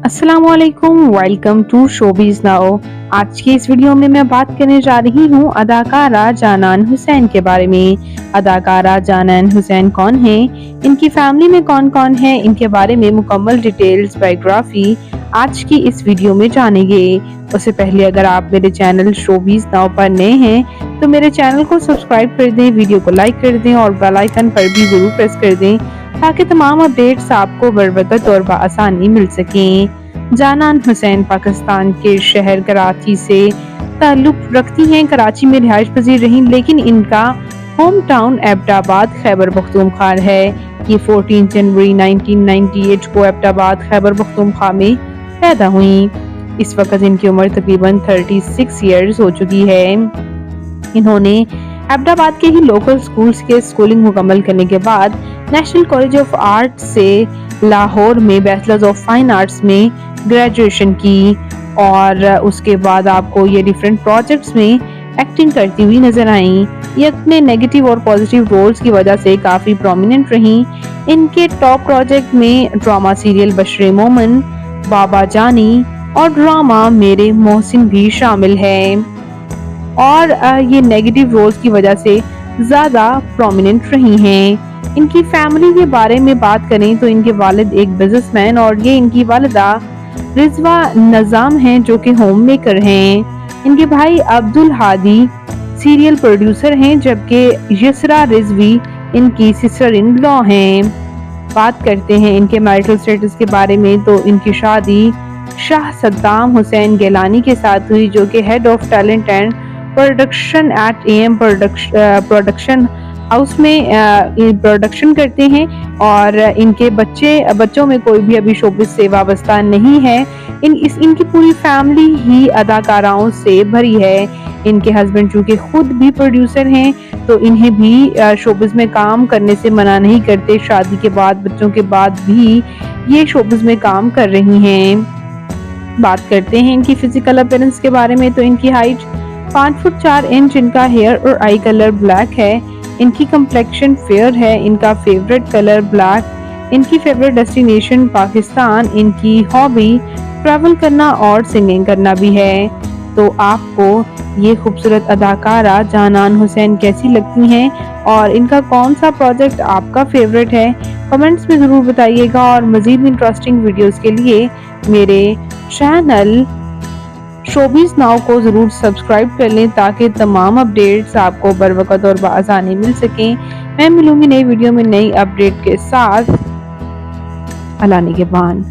अस्सलामुअलैकुम, welcome to showbiz now. आज की इस वीडियो में मैं बात करने जा रही हूँ अदाकारा जानान हुसैन के बारे में। अदाकारा जानान हुसैन कौन है, इनकी फैमिली में कौन कौन है, इनके बारे में मुकम्मल डिटेल्स बायोग्राफी आज की इस वीडियो में जानेंगे। उससे पहले अगर आप मेरे चैनल शोबीज नाउ पर नए हैं तो मेरे चैनल को सब्सक्राइब कर दें, वीडियो को लाइक कर दें और बेल आइकन पर भी जरूर प्रेस कर दें ताकि तमाम अपडेट्स आपको बरवकत और बआसानी मिल सकें। जानान हुसैन पाकिस्तान के शहर कराची से ताल्लुक रखती हैं। कराची में रिहाइश पजीर रहीं, लेकिन इनका होम टाउन एबटाबाद खैबर पख्तूनख्वा है। ये 14 जनवरी 1998 को एबटाबाद खैबर पख्तूनख्वा में पैदा हुई। इस वक्त इनकी उम्र तकरीबन 36 ईयर्स हो चुकी है। इन्होंने एबटाबाद के ही लोकल स्कूल्स के स्कूलिंग मुकम्मल करने के बाद नेशनल कॉलेज ऑफ आर्ट से लाहौर में बैचलर्स ऑफ फाइन आर्ट्स में ग्रेजुएशन की और उसके बाद आपको ये डिफरेंट प्रोजेक्ट्स में एक्टिंग करती हुई नजर आई। ये अपने नेगेटिव और पॉजिटिव रोल्स की वजह से काफी प्रोमिनेंट रहीं। इनके टॉप प्रोजेक्ट में ड्रामा सीरियल बशरे मोमन, बाबा जानी और ड्रामा मेरे मोहसिन भी शामिल है और ये नेगेटिव रोल्स की वजह से ज्यादा प्रोमिनेंट रही हैं। इनकी फैमिली के बारे में बात करें तो इनके वालिद एक बिजनेसमैन और ये इनकी वालिदा रिजवा नजाम हैं जो कि होम मेकर हैं। इनके भाई अब्दुल हादी सीरियल प्रोड्यूसर हैं, जबकि यसरा रिजवी इनकी सिस्टर इन लॉ हैं। बात करते हैं इनके मैरिटल स्टेटस के बारे में तो इनकी शादी शाह सद्दाम हुसैन गिलानी के साथ हुई, जो कि head of talent and production at M production house में प्रोडक्शन करते हैं और इनके बच्चों में कोई भी अभी शोबिस से वाबस्ता नहीं है। इनकी पूरी फैमिली ही अदाकाराओं से भरी है। इनके हस्बैंड चूंकि खुद भी प्रोड्यूसर हैं तो इन्हें भी शोबिस में काम करने से मना नहीं करते। शादी के बाद, बच्चों के बाद भी ये शोबिस में काम कर रही हैं। बात करते हैं इनकी फिजिकल अपीयरेंस के बारे में तो इनकी हाइट 5 फुट 4 इंच, इनका हेयर और आई कलर ब्लैक है, इनकी कंप्लेक्शन फेयर है, इनका फेवरेट कलर ब्लैक, इनकी फेवरेट डेस्टिनेशन पाकिस्तान, इनकी हॉबी ट्रैवल करना और सिंगिंग करना भी है। तो आपको ये खूबसूरत अदाकारा जानान हुसैन कैसी लगती हैं और इनका कौन सा प्रोजेक्ट आपका फेवरेट है, कमेंट्स में ज़रूर बताइएगा। और मज़ीद इंटरेस्टिंग वीडियोस के लिए मेरे चैनल शोबीज नाउ को जरूर सब्सक्राइब कर लें ताकि तमाम अपडेट्स आपको बरवकत और बआसानी मिल सकें। मैं मिलूंगी नई वीडियो में नई अपडेट के साथ। अल्लाह निगहबान।